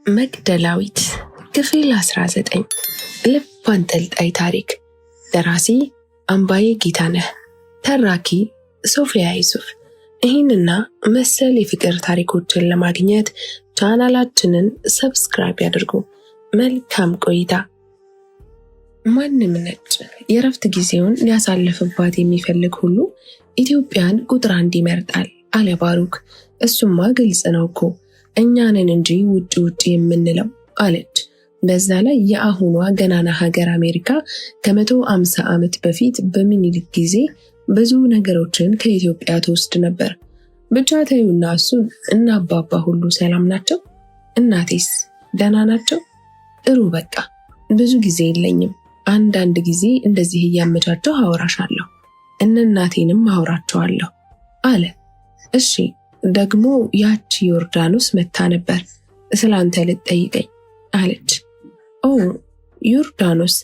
መግደላዊት ክፍል 19 ልብ አንጠልጣይ ታሪክ። ደራሲ አምባዬ ጌታነህ፣ ተራኪ ሶፊያ ዩሱፍ። ይህንና መሰል የፍቅር ታሪኮችን ለማግኘት ቻናላችንን ሰብስክራይብ ያድርጉ። መልካም ቆይታ። ማንም ነጭ የእረፍት ጊዜውን ሊያሳልፍባት የሚፈልግ ሁሉ ኢትዮጵያን ቁጥር 1 ይመርጣል አለ ባሩክ። እሱማ ግልጽ ነው እኮ እኛንን እንጂ ውጪ የምንለው አለች። በዛ ላይ የአሁኗ ገናና ሀገር አሜሪካ ከ150 ዓመት በፊት በሚኒሊክ ጊዜ ብዙ ነገሮችን ከኢትዮጵያ ተወስድ ነበር። ብቻ ተዩና እሱን እና አባባ ሁሉ ሰላም ናቸው? እናቴስ ደህና ናቸው? ጥሩ በቃ ብዙ ጊዜ የለኝም። አንዳንድ ጊዜ እንደዚህ እያመቻቸው አወራሻለሁ፣ እናቴንም አወራቸዋለሁ አለ። እሺ ደግሞ ያቺ ዮርዳኖስ መታ ነበር ስላንተ ልትጠይቀኝ አለች። ኦ ዮርዳኖስ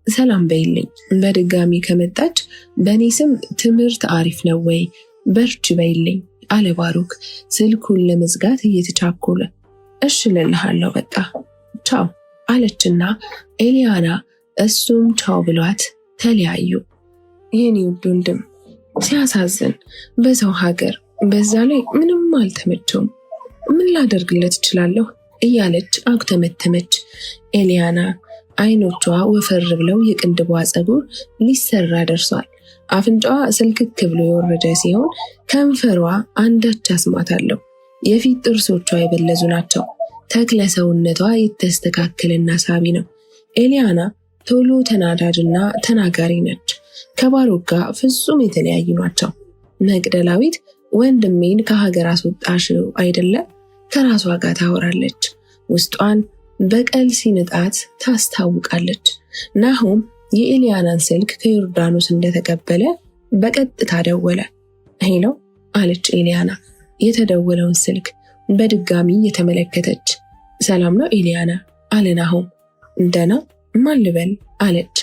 ሰላም በይልኝ። በድጋሚ ከመጣች በእኔ ስም ትምህርት አሪፍ ነው ወይ በርቺ በይልኝ አለ ባሩክ ስልኩን ለመዝጋት እየተቻኮለ። እሺ ልልሃለሁ በቃ ቻው አለችና ኤሊያና እሱም ቻው ብሏት ተለያዩ። የኔ ውድ ወንድም ሲያሳዝን በሰው ሀገር፣ በዛ ላይ ምንም አልተመቸውም። ምን ላደርግለት እችላለሁ እያለች አጉተመተመች። ኤሊያና አይኖቿ ወፈር ብለው የቅንድቧ ፀጉር ሊሰራ ደርሷል። አፍንጫዋ ስልክክ ብሎ የወረደ ሲሆን ከንፈሯ አንዳች አስማት አለው። የፊት ጥርሶቿ የበለዙ ናቸው። ተክለ ሰውነቷ የተስተካከለና ሳቢ ነው። ኤሊያና ቶሎ ተናዳጅና ተናጋሪ ነች። ከባሩክ ጋር ፍጹም የተለያዩ ናቸው። መግደላዊት ወንድሜን ከሀገር አስወጣሽው አይደለም ከራሷ ጋር ታወራለች። ውስጧን በቀል ሲንጣት ታስታውቃለች። ናሆም የኤሊያናን ስልክ ከዮርዳኖስ እንደተቀበለ በቀጥታ ደወለ። ሄሎ አለች ኤሊያና የተደወለውን ስልክ በድጋሚ የተመለከተች። ሰላም ነው ኤሊያና አለ ናሆም። ደህና ማን ልበል አለች።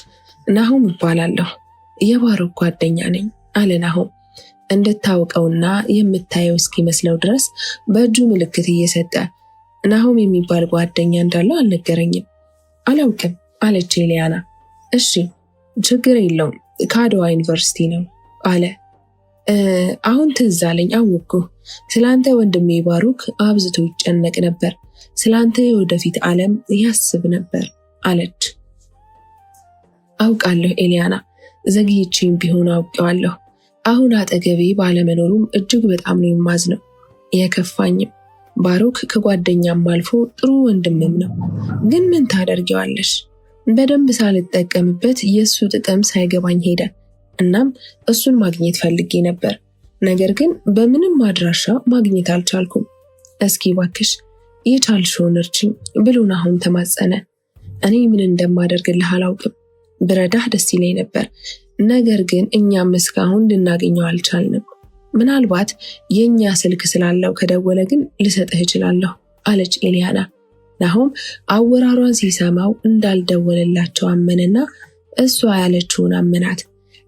ናሆም እባላለሁ የባሩክ ጓደኛ ነኝ አለ ናሆም እንድታውቀውና የምታየው እስኪመስለው ድረስ በእጁ ምልክት እየሰጠ። ናሆም የሚባል ጓደኛ እንዳለው አልነገረኝም። አላውቅም አለች ኤሊያና። እሺ ችግር የለውም ከአድዋ ዩኒቨርሲቲ ነው አለ። አሁን ትዝ አለኝ አወቅኩ። ስላንተ ወንድሜ ባሩክ አብዝቶ ይጨነቅ ነበር። ስላንተ የወደፊት ዓለም ያስብ ነበር አለች። አውቃለሁ ኤሊያና፣ ዘግይቼም ቢሆን አውቄዋለሁ። አሁን አጠገቤ ባለመኖሩም እጅግ በጣም ነው የማዝነው የከፋኝም። ባሩክ ከጓደኛም አልፎ ጥሩ ወንድምም ነው። ግን ምን ታደርጊዋለሽ? በደንብ ሳልጠቀምበት የእሱ ጥቅም ሳይገባኝ ሄደ። እናም እሱን ማግኘት ፈልጌ ነበር፣ ነገር ግን በምንም አድራሻ ማግኘት አልቻልኩም። እስኪ ባክሽ የቻልሽውን እርቺኝ ብሎ ናሆም ተማጸነ። እኔ ምን እንደማደርግልህ አላውቅም። ብረዳህ ደስ ይለኝ ነበር፣ ነገር ግን እኛም እስካሁን ልናገኘው አልቻልንም። ምናልባት የእኛ ስልክ ስላለው ከደወለ ግን ልሰጥህ እችላለሁ አለች ኤሊያና። ናሆም አወራሯን ሲሰማው እንዳልደወለላቸው አመነና እሷ ያለችውን አመናት።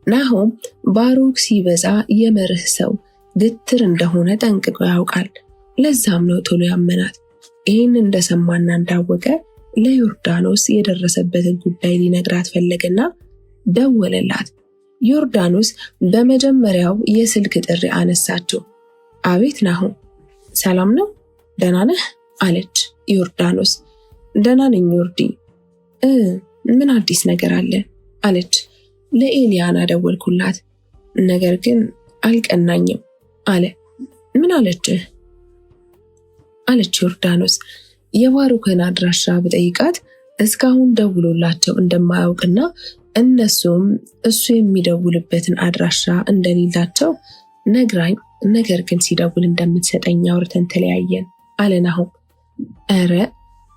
ናሆም ባሩክ ሲበዛ የመርህ ሰው ግትር እንደሆነ ጠንቅቆ ያውቃል። ለዛም ነው ቶሎ ያመናት። ይህን እንደሰማና እንዳወቀ ለዮርዳኖስ የደረሰበትን ጉዳይ ሊነግራት ፈለገና ደወለላት። ዮርዳኖስ በመጀመሪያው የስልክ ጥሪ አነሳችው። አቤት ናሆም፣ ሰላም ነው? ደህና ነህ አለች ዮርዳኖስ። ደህና ነኝ ዮርዲ። ምን አዲስ ነገር አለ አለች። ለኤሊያና ደወልኩላት፣ ነገር ግን አልቀናኝም አለ። ምን አለችህ አለች ዮርዳኖስ። የባሩክን አድራሻ ብጠይቃት እስካሁን ደውሎላቸው እንደማያውቅና እነሱም እሱ የሚደውልበትን አድራሻ እንደሌላቸው ነግራኝ፣ ነገር ግን ሲደውል እንደምትሰጠኝ አውርተን ተለያየን አለ ናሆም። ኧረ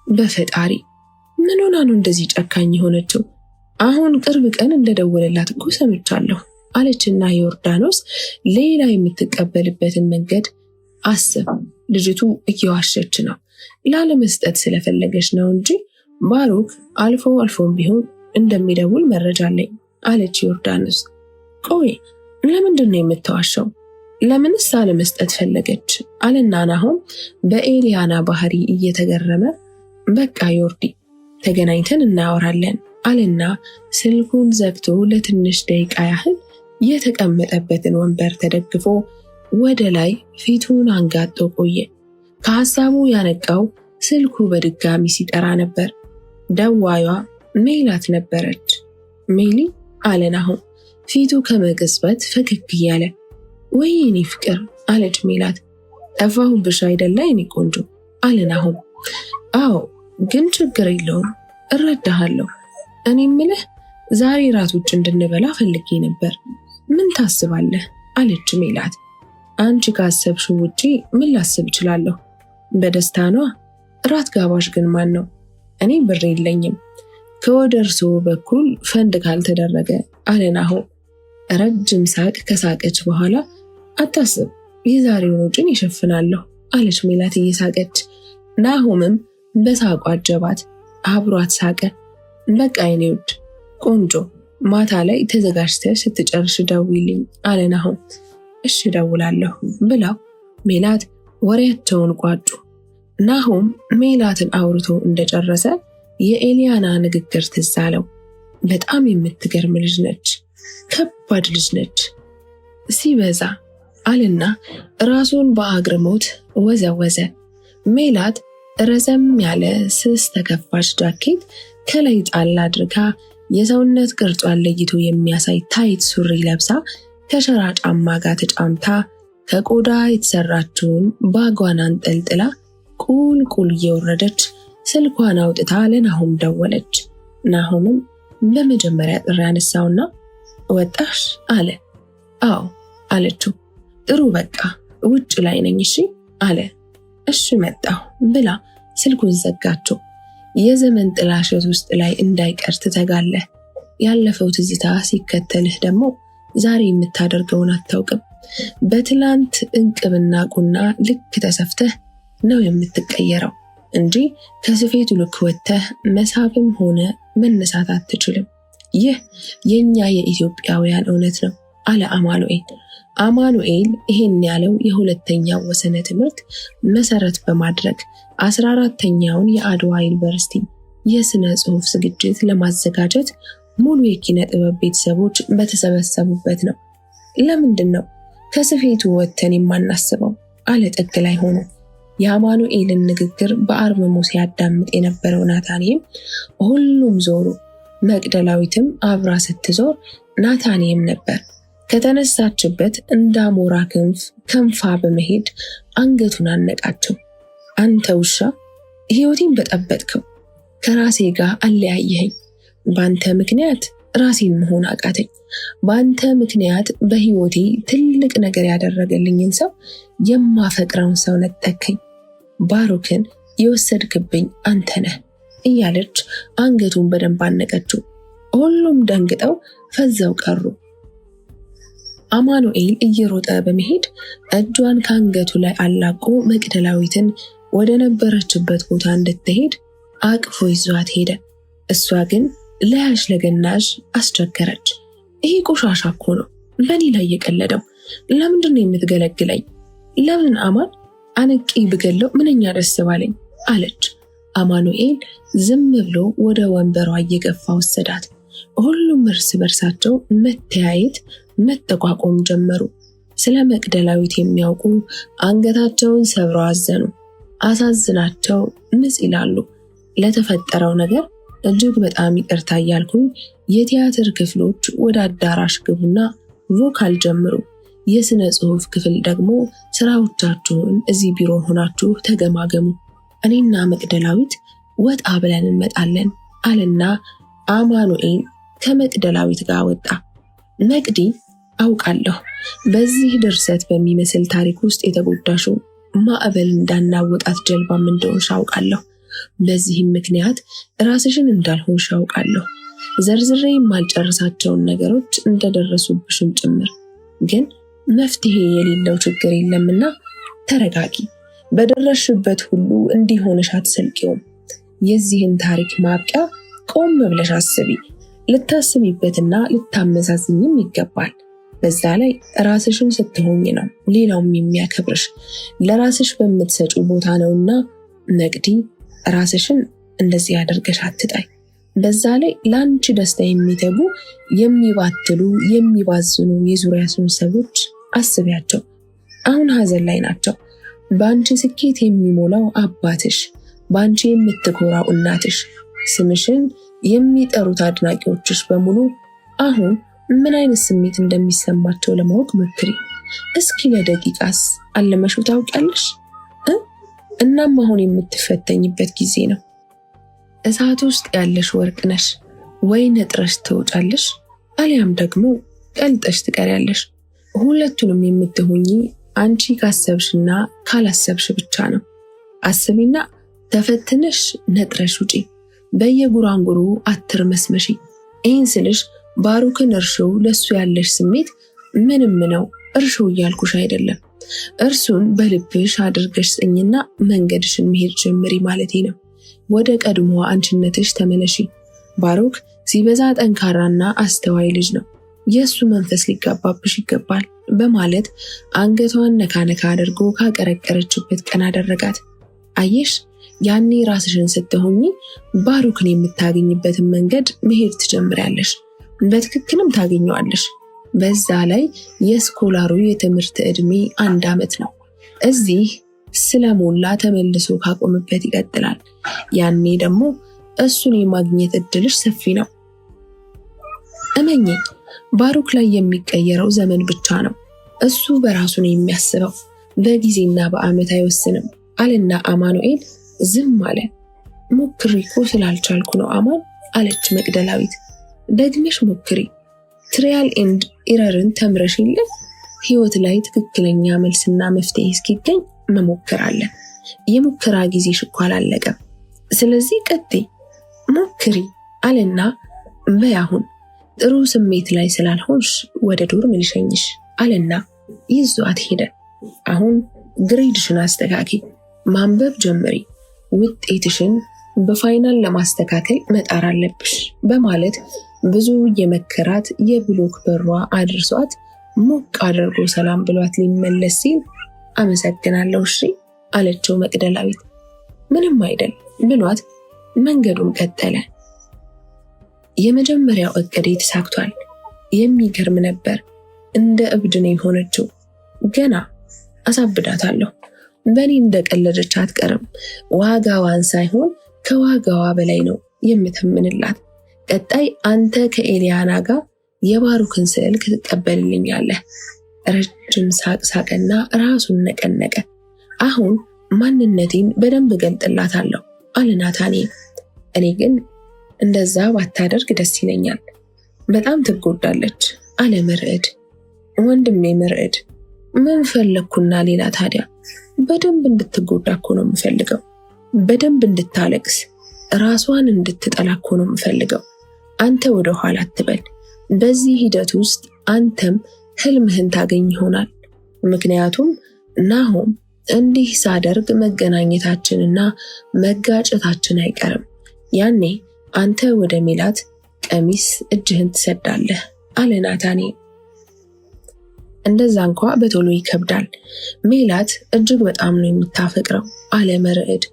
በፈጣሪ ምን ሆና ነው እንደዚህ ጨካኝ የሆነችው? አሁን ቅርብ ቀን እንደደወለላት እኮ ሰምቻለሁ አለችና ዮርዳኖስ ሌላ የምትቀበልበትን መንገድ አስብ። ልጅቱ እየዋሸች ነው፣ ላለመስጠት ስለፈለገች ነው እንጂ ባሩክ አልፎ አልፎም ቢሆን እንደሚደውል መረጃ አለኝ አለች ዮርዳኖስ። ቆይ ለምንድን ነው የምትዋሸው? ለምንስ አለመስጠት ፈለገች አለና ናሆም በኤሊያና ባህሪ እየተገረመ በቃ ዮርዲ ተገናኝተን እናወራለን አለና ስልኩን ዘግቶ ለትንሽ ደቂቃ ያህል የተቀመጠበትን ወንበር ተደግፎ ወደ ላይ ፊቱን አንጋጦ ቆየ። ከሐሳቡ ያነቃው ስልኩ በድጋሚ ሲጠራ ነበር። ደዋዩዋ ሜላት ነበረች። ሜሊ አለ ናሆም ፊቱ ከመቅጽበት ፈገግ እያለ። ወይ የኔ ፍቅር አለች ሜላት። ጠፋሁብሽ አይደለ የኔ ቆንጆ አለ ናሆም። አዎ ግን ችግር የለውም እረዳሃለሁ። እኔ ምልህ ዛሬ ራት ውጭ እንድንበላ ፈልጌ ነበር። ምን ታስባለህ አለች ሜላት። አንቺ ካሰብሽው ውጪ ምን ላስብ እችላለሁ? በደስታ ነዋ። ራት ጋባዥ ግን ማን ነው? እኔ ብር የለኝም። ከወደ እርስዎ በኩል ፈንድ ካልተደረገ አለ ናሆም። ረጅም ሳቅ ከሳቀች በኋላ አታስብ የዛሬውን ወጪን ይሸፍናለሁ አለች ሜላት እየሳቀች። ናሆምም በሳቋ አጀባት፣ አብሯት ሳቀ። በቃ የኔ ውድ ቆንጆ ማታ ላይ ተዘጋጅተሽ ስትጨርሽ ደውይልኝ አለ ናሆም። እሺ እደውላለሁ ብላው ሜላት ወሬያቸውን ቋጩ። ናሆም ሜላትን አውርቶ እንደጨረሰ የኤሊያና ንግግር ትዝ አለው። በጣም የምትገርም ልጅ ነች፣ ከባድ ልጅ ነች ሲበዛ አለና ራሱን በአግርሞት ወዘወዘ። ሜላት ረዘም ያለ ስስ ተከፋች ጃኬት ከላይ ጣል አድርጋ የሰውነት ቅርጿን ለይቶ የሚያሳይ ታይት ሱሪ ለብሳ ከሸራ ጫማ ጋር ተጫምታ ከቆዳ የተሰራችውን ባጓን አንጠልጥላ ቁልቁል እየወረደች ስልኳን አውጥታ ለናሆም ደወለች። ናሆምም በመጀመሪያ ጥሪ ያነሳውና ወጣሽ አለ። አዎ አለችው። ጥሩ በቃ ውጭ ላይ ነኝ እሺ አለ። እሺ መጣሁ ብላ ስልኩን ዘጋችው። የዘመን ጥላሸት ውስጥ ላይ እንዳይቀር ትተጋለህ። ያለፈው ትዝታ ሲከተልህ ደግሞ ዛሬ የምታደርገውን አታውቅም። በትላንት እንቅብና ቁና ልክ ተሰፍተህ ነው የምትቀየረው እንጂ ከስፌቱ ልክ ወጥተህ መሳብም ሆነ መነሳት አትችልም። ይህ የኛ የኢትዮጵያውያን እውነት ነው አለ አማኑኤል። አማኑኤል ይሄን ያለው የሁለተኛው ወሰነ ትምህርት መሰረት በማድረግ 14ኛውን የአድዋ ዩኒቨርሲቲ የስነ ጽሑፍ ዝግጅት ለማዘጋጀት ሙሉ የኪነ ጥበብ ቤተሰቦች በተሰበሰቡበት ነው። ለምንድን ነው ከስፌቱ ወጥተን የማናስበው አለ ጥግ ላይ ሆኖ። የአማኑኤልን ንግግር በአርምሞ ሲያዳምጥ የነበረው ናታኒም ሁሉም ዞሩ። መቅደላዊትም አብራ ስትዞር ናታኒም ነበር። ከተነሳችበት እንዳሞራ ክንፍ ከንፋ በመሄድ አንገቱን አነቃቸው። አንተ ውሻ ሕይወቴን በጠበጥከው፣ ከራሴ ጋር አለያየኸኝ። በአንተ ምክንያት ራሴን መሆን አቃተኝ። በአንተ ምክንያት በሕይወቴ ትልቅ ነገር ያደረገልኝን ሰው፣ የማፈቅረውን ሰው ነጠከኝ። ባሩክን የወሰድክብኝ አንተ ነህ እያለች አንገቱን በደንብ አነቀችው። ሁሉም ደንግጠው ፈዘው ቀሩ። አማኑኤል እየሮጠ በመሄድ እጇን ከአንገቱ ላይ አላቆ መቅደላዊትን ወደ ነበረችበት ቦታ እንድትሄድ አቅፎ ይዟት ሄደ። እሷ ግን ለያሽ ለገናሽ አስቸገረች። ይሄ ቆሻሻ እኮ ነው በኔ ላይ የቀለደው። ለምንድን ነው የምትገለግለኝ? ለምን አማን አንቂ ብገለው ምንኛ ደስ ባለኝ አለች። አማኑኤል ዝም ብሎ ወደ ወንበሯ እየገፋ ወሰዳት። ሁሉም እርስ በርሳቸው መተያየት መጠቋቆም ጀመሩ። ስለ መቅደላዊት የሚያውቁ አንገታቸውን ሰብረው አዘኑ። አሳዝናቸው ንጽ ይላሉ። ለተፈጠረው ነገር እጅግ በጣም ይቅርታ እያልኩኝ የቲያትር ክፍሎች ወደ አዳራሽ ግቡና ቮካል ጀምሩ። የስነ ጽሑፍ ክፍል ደግሞ ስራዎቻችሁን እዚህ ቢሮ ሆናችሁ ተገማገሙ። እኔና መቅደላዊት ወጣ ብለን እንመጣለን አለና አማኑኤል ከመቅደላዊት ጋር ወጣ። መቅዲ አውቃለሁ በዚህ ድርሰት በሚመስል ታሪክ ውስጥ የተጎዳሽው ማዕበል እንዳናወጣት ጀልባም እንደሆንሽ አውቃለሁ። በዚህም ምክንያት ራስሽን እንዳልሆንሽ አውቃለሁ። ዘርዝሬ የማልጨርሳቸውን ነገሮች እንደደረሱብሽም ጭምር። ግን መፍትሄ የሌለው ችግር የለምና ተረጋጊ። በደረስሽበት ሁሉ እንዲሆንሽ አትሰልቂውም። የዚህን ታሪክ ማብቂያ ቆም ብለሽ አስቢ። ልታስቢበትና ልታመዛዝኝም ይገባል። በዛ ላይ ራስሽን ስትሆኝ ነው ሌላውም የሚያከብርሽ። ለራስሽ በምትሰጪው ቦታ ነውና መቅዲ ራስሽን እንደዚህ አድርገሽ አትጣይ። በዛ ላይ ለአንቺ ደስታ የሚተጉ የሚባትሉ የሚባዝኑ የዙሪያ ሰዎች አስቢያቸው። አሁን ሀዘን ላይ ናቸው። በአንቺ ስኬት የሚሞላው አባትሽ፣ በአንቺ የምትኮራው እናትሽ፣ ስምሽን የሚጠሩት አድናቂዎችሽ በሙሉ አሁን ምን አይነት ስሜት እንደሚሰማቸው ለማወቅ ሞክሪ። እስኪ ለደቂቃስ አለመሽው ታውቂያለሽ? እናም አሁን የምትፈተኝበት ጊዜ ነው። እሳት ውስጥ ያለሽ ወርቅ ነሽ። ወይ ነጥረሽ ትወጫለሽ፣ አሊያም ደግሞ ቀልጠሽ ትቀሪያለሽ። ሁለቱንም የምትሆኚ አንቺ ካሰብሽና ካላሰብሽ ብቻ ነው። አስቢና ተፈትነሽ ነጥረሽ ውጪ። በየጉራንጉሩ አትርመስመሺ። ይህን ስልሽ ባሩክን እርሺው፣ ለሱ ያለሽ ስሜት ምንም ነው። እርሺው እያልኩሽ አይደለም። እርሱን በልብሽ አድርገሽ ጽኝና መንገድሽን መሄድ ጀምሪ ማለቴ ነው። ወደ ቀድሞ አንቺነትሽ ተመለሺ። ባሩክ ሲበዛ ጠንካራና አስተዋይ ልጅ ነው። የእሱ መንፈስ ሊጋባብሽ ይገባል በማለት አንገቷን ነካ ነካ አድርጎ ካቀረቀረችበት ቀን አደረጋት። አየሽ፣ ያኔ ራስሽን ስትሆኚ ባሩክን የምታገኝበትን መንገድ መሄድ ትጀምሪያለሽ። በትክክልም ታገኘዋለሽ። በዛ ላይ የስኮላሩ የትምህርት ዕድሜ 1 ዓመት ነው። እዚህ ስለሞላ ተመልሶ ካቆምበት ይቀጥላል። ያኔ ደግሞ እሱን የማግኘት እድልሽ ሰፊ ነው። እመኚኝ፣ ባሩክ ላይ የሚቀየረው ዘመን ብቻ ነው። እሱ በራሱ ነው የሚያስበው፣ በጊዜና በዓመት አይወስንም አለና አማኑኤል ዝም አለ። ሞክሪ እኮ ስላልቻልኩ ነው አማን አለች መቅደላዊት። ደግመሽ ሞክሪ። ትሪያል ኤንድ ኢረርን ተምረሽ የለ? ህይወት ላይ ትክክለኛ መልስና መፍትሄ እስኪገኝ መሞከር አለ። የሙከራ ጊዜሽ እኮ አላለቀም። ስለዚህ ቀጥይ፣ ሞክሪ አለና በያሁን ጥሩ ስሜት ላይ ስላልሆንሽ ወደ ዶርም ልሸኝሽ አለና ይዟት ሄደ። አሁን ግሬድሽን አስተካኪ፣ ማንበብ ጀምሪ፣ ውጤትሽን በፋይናል ለማስተካከል መጣር አለብሽ በማለት ብዙ የመከራት የብሎክ በሯ አድርሷት ሞቅ አድርጎ ሰላም ብሏት ሊመለስ ሲል አመሰግናለሁ እሺ አለችው መቅደላዊት። ምንም አይደል ብሏት መንገዱን ቀጠለ። የመጀመሪያው እቅዴ ተሳክቷል። የሚገርም ነበር። እንደ እብድ ነው የሆነችው። ገና አሳብዳታለሁ። በእኔ እንደቀለደች አትቀርም። ዋጋዋን ሳይሆን ከዋጋዋ በላይ ነው የምተምንላት። ቀጣይ አንተ ከኤሊያና ጋር የባሩክን ስልክ ትቀበልልኛለህ። ረጅም ሳቅ ሳቀና ራሱን ነቀነቀ። አሁን ማንነቴን በደንብ ገልጥላታለሁ አለ ናታኒም። እኔ ግን እንደዛ ባታደርግ ደስ ይለኛል። በጣም ትጎዳለች አለ መርዕድ። ወንድሜ መርዕድ፣ ምን ፈለግኩና ሌላ ታዲያ? በደንብ እንድትጎዳ እኮ ነው የምፈልገው። በደንብ እንድታለቅስ፣ ራሷን እንድትጠላ እኮ ነው የምፈልገው። አንተ ወደ ኋላ አትበል። በዚህ ሂደት ውስጥ አንተም ህልምህን ታገኝ ይሆናል። ምክንያቱም ናሆም እንዲህ ሳደርግ መገናኘታችንና መጋጨታችን አይቀርም። ያኔ አንተ ወደ ሜላት ቀሚስ እጅህን ትሰዳለህ አለ ናታኒም። እንደዛ እንኳ በቶሎ ይከብዳል። ሜላት እጅግ በጣም ነው የምታፈቅረው አለ መርዕድ።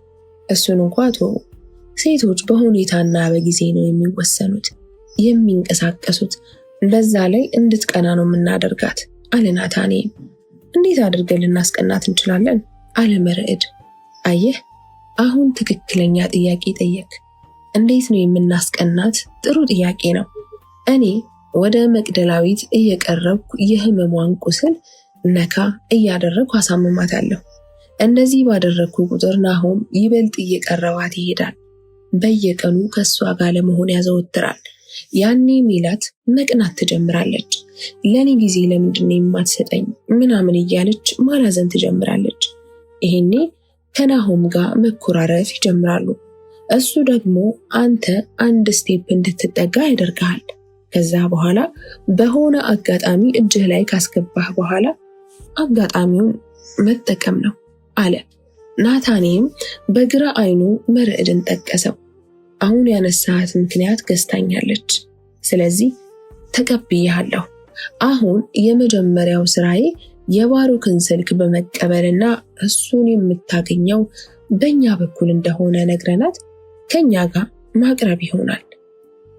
እሱን እንኳ ተው፣ ሴቶች በሁኔታና በጊዜ ነው የሚወሰኑት የሚንቀሳቀሱት። በዛ ላይ እንድትቀና ነው የምናደርጋት አለ ናታኒም። እንዴት አድርገን ልናስቀናት እንችላለን አለ መርዕድ። አየህ፣ አሁን ትክክለኛ ጥያቄ ጠየቅ። እንዴት ነው የምናስቀናት? ጥሩ ጥያቄ ነው። እኔ ወደ መቅደላዊት እየቀረብኩ የህመሟን ቁስል ነካ እያደረግኩ አሳምማታለሁ። እንደዚህ ባደረግኩ ቁጥር ናሆም ይበልጥ እየቀረባት ይሄዳል። በየቀኑ ከእሷ ጋር ለመሆን ያዘወትራል። ያኔ ሜላት መቅናት ትጀምራለች። ለኔ ጊዜ ለምንድን ነው የማትሰጠኝ ምናምን እያለች ማላዘን ትጀምራለች። ይሄኔ ከናሆም ጋር መኮራረፍ ይጀምራሉ። እሱ ደግሞ አንተ አንድ ስቴፕ እንድትጠጋ ያደርግሃል። ከዛ በኋላ በሆነ አጋጣሚ እጅህ ላይ ካስገባህ በኋላ አጋጣሚውን መጠቀም ነው አለ። ናታኒም በግራ አይኑ መርዕድን ጠቀሰው። አሁን ያነሳት ምክንያት ገዝታኛለች። ስለዚህ ተቀብያለሁ። አሁን የመጀመሪያው ስራዬ የባሩክን ስልክ በመቀበልና እሱን የምታገኘው በእኛ በኩል እንደሆነ ነግረናት ከኛ ጋር ማቅረብ ይሆናል።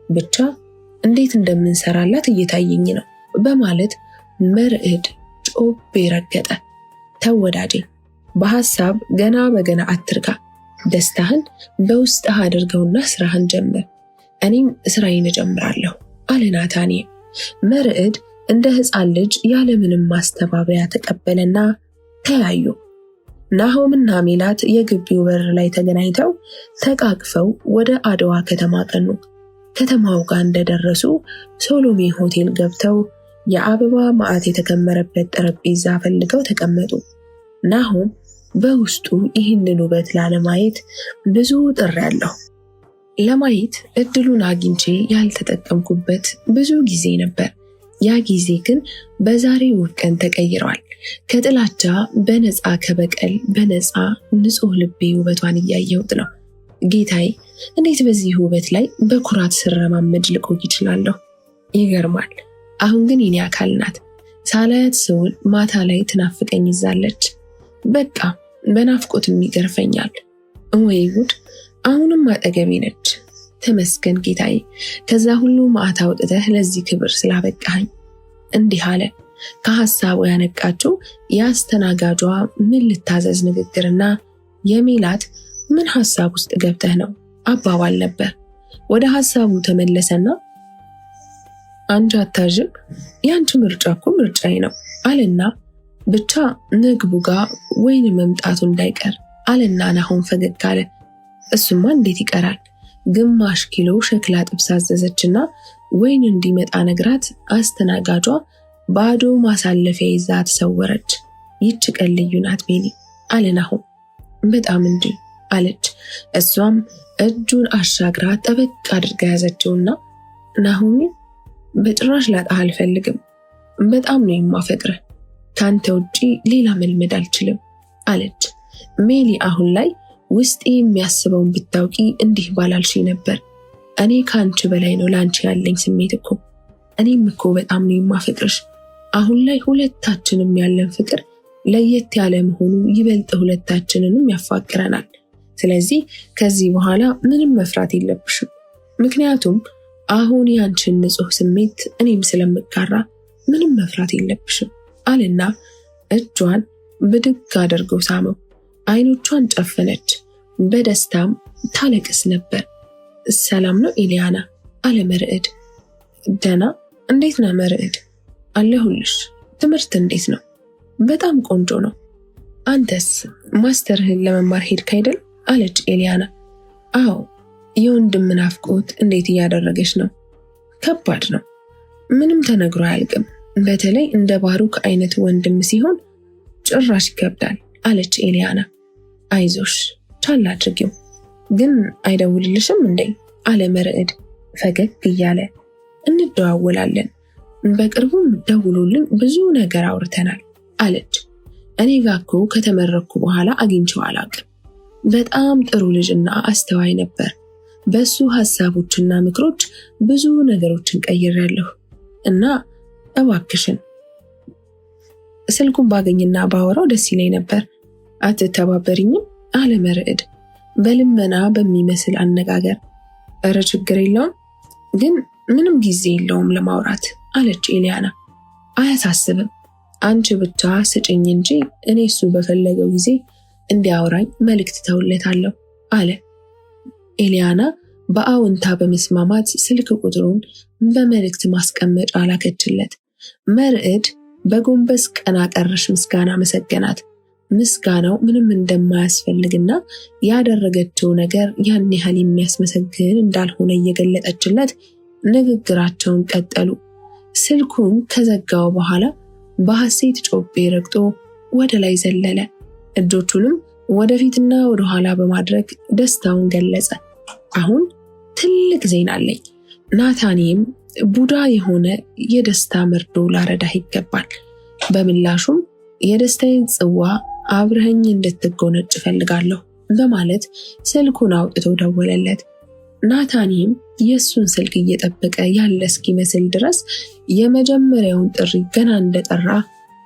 ብቻ እንዴት እንደምንሰራላት እየታየኝ ነው በማለት መርዕድ ጮቤ ረገጠ። ተወዳጄ በሐሳብ ገና በገና አትርጋ። ደስታህን በውስጥህ አድርገውና ስራህን ጀምር። እኔም ስራዬን እጀምራለሁ አለ ናታንኤል። መርዕድ እንደ ሕፃን ልጅ ያለምንም ማስተባበያ ተቀበለና ተያዩ። ናሆምና ሜላት የግቢው በር ላይ ተገናኝተው ተቃቅፈው ወደ አድዋ ከተማ ቀኑ። ከተማው ጋር እንደደረሱ ሶሎሜ ሆቴል ገብተው የአበባ ማዕት የተከመረበት ጠረጴዛ ፈልገው ተቀመጡ። ናሆም በውስጡ ይህንን ውበት ላለማየት ብዙ ጥሬያለሁ። ለማየት እድሉን አግኝቼ ያልተጠቀምኩበት ብዙ ጊዜ ነበር። ያ ጊዜ ግን በዛሬው ቀን ተቀይሯል። ከጥላቻ በነፃ ከበቀል በነፃ ንጹሕ ልቤ ውበቷን እያየሁት ነው። ጌታዬ፣ እንዴት በዚህ ውበት ላይ በኩራት ስረማመድ ልቆይ ይችላለሁ? ይገርማል። አሁን ግን የኔ አካል ናት። ሳላያት ስውል ማታ ላይ ትናፍቀኝ ይዛለች። በቃ በናፍቆትም ይገርፈኛል። ወይ ጉድ! አሁንም አጠገቤ ነች። ተመስገን ጌታዬ፣ ከዛ ሁሉ ማዕት አውጥተህ ለዚህ ክብር ስላበቃኸኝ። እንዲህ አለ። ከሐሳቡ ያነቃችው የአስተናጋጇ ምን ልታዘዝ ንግግርና የሜላት ምን ሐሳብ ውስጥ ገብተህ ነው አባባል ነበር። ወደ ሐሳቡ ተመለሰና አንቺ አታዥም፣ ያንቺ ምርጫ እኮ ምርጫዬ ነው አለና ብቻ ምግቡ ጋር ወይን መምጣቱ እንዳይቀር አለና ናሆም ፈገግ አለ። እሱማ እንዴት ይቀራል? ግማሽ ኪሎ ሸክላ ጥብስ አዘዘችና ወይን እንዲመጣ ነግራት አስተናጋጇ ባዶ ማሳለፊያ ይዛ ተሰወረች። ይህች ቀን ልዩ ናት ቤኒ አለ ናሆም። በጣም እንጂ አለች። እሷም እጁን አሻግራ ጠበቅ አድርጋ ያዘችውና ናሆሚ፣ በጭራሽ ላጣህ አልፈልግም። በጣም ነው የማፈቅርህ። ካንተ ውጪ ሌላ መልመድ አልችልም አለች። ሜሊ አሁን ላይ ውስጤ የሚያስበውን ብታውቂ እንዲህ ባላልሽ ነበር። እኔ ከአንቺ በላይ ነው ለአንቺ ያለኝ ስሜት እኮ። እኔም እኮ በጣም ነው የማፈቅርሽ። አሁን ላይ ሁለታችንም ያለን ፍቅር ለየት ያለ መሆኑ ይበልጥ ሁለታችንንም ያፋቅረናል። ስለዚህ ከዚህ በኋላ ምንም መፍራት የለብሽም። ምክንያቱም አሁን ያንቺን ንጹሕ ስሜት እኔም ስለምጋራ ምንም መፍራት የለብሽም አለና እጇን ብድግ አድርጎ ሳመው። አይኖቿን ጨፈነች። በደስታም ታለቅስ ነበር። ሰላም ነው ኤሊያና አለ መርዕድ። ደህና፣ እንዴት ነህ መርዕድ? አለሁልሽ። ትምህርት እንዴት ነው? በጣም ቆንጆ ነው። አንተስ ማስተርህን ለመማር ሄድክ አይደል? አለች ኤሊያና። አዎ። የወንድም ናፍቆት እንዴት እያደረገች ነው? ከባድ ነው። ምንም ተነግሮ አያልቅም። በተለይ እንደ ባሩክ አይነት ወንድም ሲሆን ጭራሽ ይከብዳል አለች ኤሊያና። አይዞሽ፣ ቻል አድርጊው። ግን አይደውልልሽም እንዴ? አለ መርዕድ ፈገግ እያለ። እንደዋወላለን፣ በቅርቡም ደውሎልን ብዙ ነገር አውርተናል አለች። እኔ ጋር እኮ ከተመረኩ በኋላ አግኝቼው አላውቅም። በጣም ጥሩ ልጅና አስተዋይ ነበር። በሱ ሐሳቦችና ምክሮች ብዙ ነገሮችን ቀይሬያለሁ እና እባክሽን ስልኩን ባገኝና ባወራው ደስ ይለኝ ነበር። አትተባበሪኝም? አለ መርዕድ በልመና በሚመስል አነጋገር። እረ ችግር የለውም፣ ግን ምንም ጊዜ የለውም ለማውራት አለች ኤሊያና። አያሳስብም፣ አንቺ ብቻ ስጭኝ እንጂ እኔ እሱ በፈለገው ጊዜ እንዲያወራኝ መልእክት ተውለታለሁ አለ። ኤሊያና በአዎንታ በመስማማት ስልክ ቁጥሩን በመልእክት ማስቀመጫ ላከችለት። መርዕድ በጎንበስ ቀና ቀረሽ ምስጋና መሰገናት። ምስጋናው ምንም እንደማያስፈልግና ያደረገችው ነገር ያን ያህል የሚያስመሰግን እንዳልሆነ እየገለጠችለት ንግግራቸውን ቀጠሉ። ስልኩን ከዘጋው በኋላ በሐሴት ጮቤ ረግጦ ወደ ላይ ዘለለ። እጆቹንም ወደፊትና ወደ ኋላ በማድረግ ደስታውን ገለጸ። አሁን ትልቅ ዜና አለኝ። ናታኒም ቡዳ የሆነ የደስታ መርዶ ላረዳህ ይገባል። በምላሹም የደስታዬን ጽዋ አብረኸኝ እንድትጎነጭ እፈልጋለሁ በማለት ስልኩን አውጥቶ ደወለለት። ናታኒም የእሱን ስልክ እየጠበቀ ያለ እስኪመስል ድረስ የመጀመሪያውን ጥሪ ገና እንደጠራ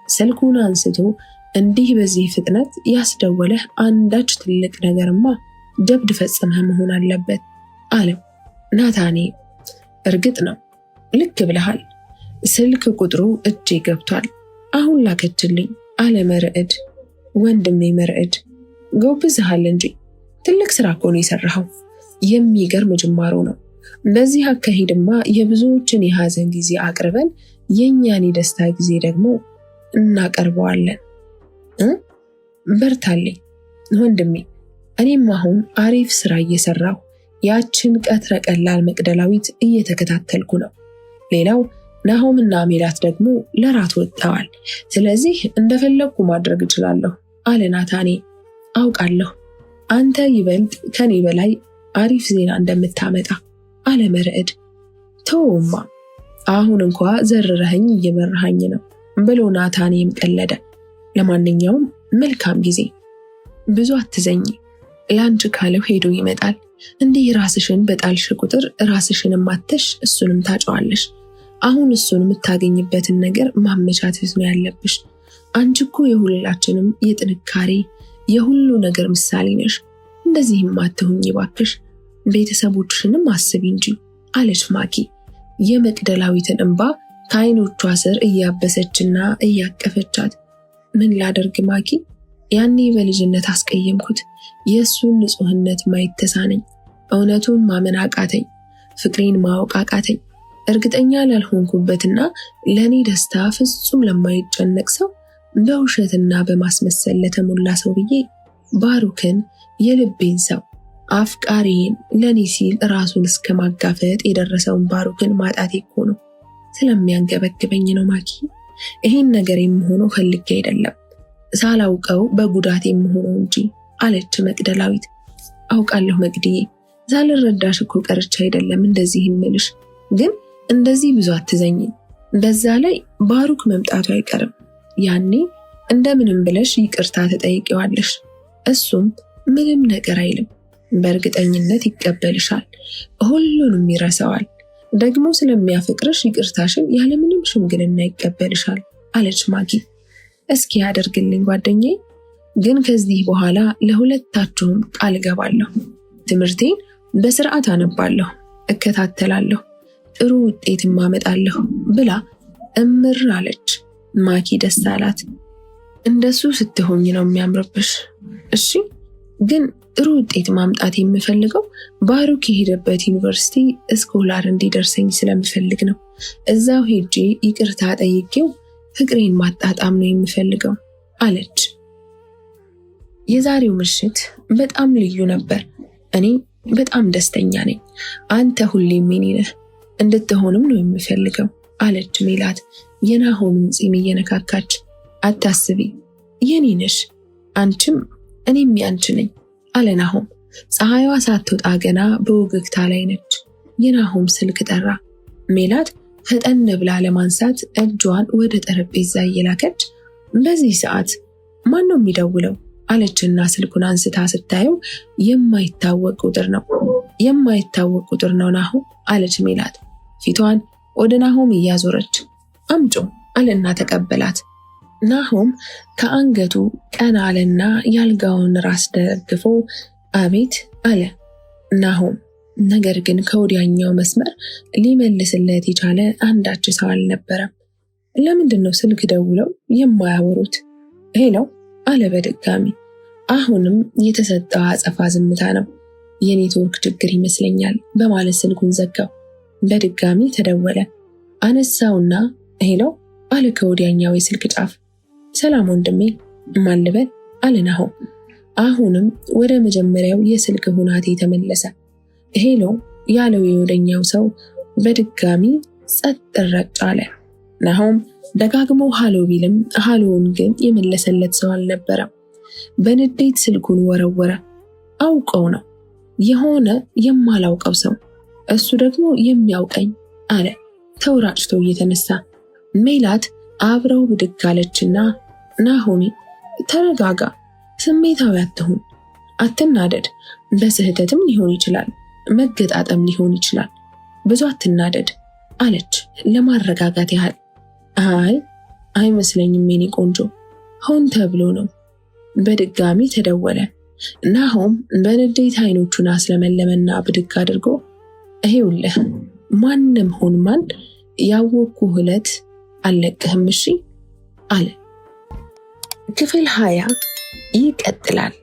ስልኩን አንስቶ እንዲህ በዚህ ፍጥነት ያስደወለህ አንዳች ትልቅ ነገርማ ጀብድ ፈጽመህ መሆን አለበት አለው። ናታኔ እርግጥ ነው ልክ ብለሃል፣ ስልክ ቁጥሩ እጄ ገብቷል፣ አሁን ላከችልኝ አለ መርዕድ። ወንድሜ መርዕድ ጎብዝሃል እንጂ ትልቅ ስራ እኮ ነው የሰራኸው። የሚገርም ጅማሮ ነው። በዚህ አካሄድማ የብዙዎችን የሐዘን ጊዜ አቅርበን የእኛን የደስታ ጊዜ ደግሞ እናቀርበዋለን። በርታልኝ ወንድሜ፣ እኔም አሁን አሪፍ ስራ እየሰራሁ ያችን ቀትረ ቀላል መቅደላዊት እየተከታተልኩ ነው። ሌላው ናሆምና ሜላት ደግሞ ለራት ወጥተዋል። ስለዚህ እንደፈለግኩ ማድረግ እችላለሁ አለ ናታኔ። አውቃለሁ አንተ ይበልጥ ከኔ በላይ አሪፍ ዜና እንደምታመጣ አለ መርዕድ። ተውማ አሁን እንኳ ዘርረኸኝ እየመራኸኝ ነው ብሎ ናታኔም ቀለደ። ለማንኛውም መልካም ጊዜ፣ ብዙ አትዘኝ፣ ላንቺ ካለው ሄዶ ይመጣል። እንዲህ ራስሽን በጣልሽ ቁጥር ራስሽንም አተሽ እሱንም ታጨዋለሽ። አሁን እሱን የምታገኝበትን ነገር ማመቻቸት ነው ያለብሽ። አንቺ እኮ የሁላችንም የጥንካሬ የሁሉ ነገር ምሳሌ ነሽ። እንደዚህም አትሁኝ ባክሽ፣ ቤተሰቦችሽንም አስቢ እንጂ አለች ማኪ የመቅደላዊትን እንባ ከዓይኖቿ ስር እያበሰችና እያቀፈቻት። ምን ላደርግ ማኪ፣ ያኔ በልጅነት አስቀየምኩት። የእሱን ንጹህነት ማየት ተሳነኝ። እውነቱን ማመን አቃተኝ። ፍቅሬን ማወቅ አቃተኝ። እርግጠኛ ላልሆንኩበትና ለእኔ ደስታ ፍጹም ለማይጨነቅ ሰው፣ በውሸትና በማስመሰል ለተሞላ ሰው ብዬ ባሩክን የልቤን ሰው አፍቃሪን ለኔ ሲል ራሱን እስከ ማጋፈጥ የደረሰውን ባሩክን ማጣቴ እኮ ነው። ስለሚያንገበግበኝ ነው ማኪ። ይሄን ነገር የምሆነው ፈልጌ አይደለም፣ ሳላውቀው በጉዳት የምሆነው እንጂ አለች መቅደላዊት። አውቃለሁ መቅድዬ፣ ሳልረዳሽ እኮ ቀርቻ አይደለም እንደዚህ እምልሽ፣ ግን እንደዚህ ብዙ አትዘኝ። በዛ ላይ ባሩክ መምጣቱ አይቀርም። ያኔ እንደምንም ብለሽ ይቅርታ ተጠይቂዋለሽ። እሱም ምንም ነገር አይልም። በእርግጠኝነት ይቀበልሻል፣ ሁሉንም ይረሳዋል። ደግሞ ስለሚያፈቅርሽ ይቅርታሽን ያለምንም ሽምግልና ይቀበልሻል አለች ማጊ። እስኪ ያደርግልኝ ጓደኛዬ፣ ግን ከዚህ በኋላ ለሁለታችሁም ቃል እገባለሁ። ትምህርቴን በስርዓት አነባለሁ፣ እከታተላለሁ፣ ጥሩ ውጤትም አመጣለሁ ብላ እምር አለች። ማኪ ደስ አላት። እንደሱ ስትሆኝ ነው የሚያምርብሽ። እሺ፣ ግን ጥሩ ውጤት ማምጣት የምፈልገው ባሩክ የሄደበት ዩኒቨርሲቲ ስኮላር እንዲደርሰኝ ስለምፈልግ ነው። እዛው ሄጄ ይቅርታ ጠይቄው ፍቅሬን ማጣጣም ነው የምፈልገው አለች። የዛሬው ምሽት በጣም ልዩ ነበር። እኔ በጣም ደስተኛ ነኝ። አንተ ሁሌም የኔ ነህ፣ እንድትሆንም ነው የምፈልገው አለች ሜላት የናሆምን ፂም እየነካካች። አታስቢ፣ የኔ ነሽ፣ አንቺም እኔም ያንቺ ነኝ አለ ናሆም። ፀሐይዋ ሳትወጣ ገና በወገግታ ላይ ነች። የናሆም ስልክ ጠራ። ሜላት ፈጠን ብላ ለማንሳት እጇን ወደ ጠረጴዛ እየላከች በዚህ ሰዓት ማን ነው የሚደውለው አለችና ስልኩን አንስታ ስታየው የማይታወቅ ቁጥር ነው ናሆም አለች ሜላት ፊቷን ወደ ናሆም እያዞረች። አምጮ አለና ተቀበላት። ናሆም ከአንገቱ ቀና አለና ያልጋውን ራስ ደግፎ አቤት አለ ናሆም። ነገር ግን ከወዲያኛው መስመር ሊመልስለት የቻለ አንዳች ሰው አልነበረም። ለምንድን ነው ስልክ ደውለው የማያወሩት? ሄሎ አለ በድጋሚ። አሁንም የተሰጠው አጸፋ ዝምታ ነው። የኔትወርክ ችግር ይመስለኛል በማለት ስልኩን ዘጋው። በድጋሚ ተደወለ። አነሳውና ሄሎ አለ ከወዲያኛው የስልክ ጫፍ። ሰላም ወንድሜ፣ ማን ልበል አለ ናሆም። አሁንም ወደ መጀመሪያው የስልክ ሁናቴ ተመለሰ። ሄሎ ያለው የወደኛው ሰው በድጋሚ ጸጥ ረጭ አለ። ናሆም ደጋግሞ ሃሎ ቢልም ሃሎውን ግን የመለሰለት ሰው አልነበረም። በንዴት ስልኩን ወረወረ። አውቀው ነው የሆነ የማላውቀው ሰው፣ እሱ ደግሞ የሚያውቀኝ አለ ተውራጭቶ እየተነሳ። ሜላት አብረው ብድግ አለችና ናሆሜ ተረጋጋ፣ ስሜታዊ አትሁን፣ አትናደድ፣ በስህተትም ሊሆን ይችላል፣ መገጣጠም ሊሆን ይችላል፣ ብዙ አትናደድ አለች ለማረጋጋት ያህል። አይ አይመስለኝም የኔ ቆንጆ፣ ሆን ተብሎ ነው። በድጋሚ ተደወለ። ናሆም በንዴት አይኖቹን አስለመለመና ብድግ አድርጎ ይኸውልህ ማንም ሆን ማን ያወቅኩህ ዕለት አልለቅህም እሺ አለ። ክፍል 20 ይቀጥላል።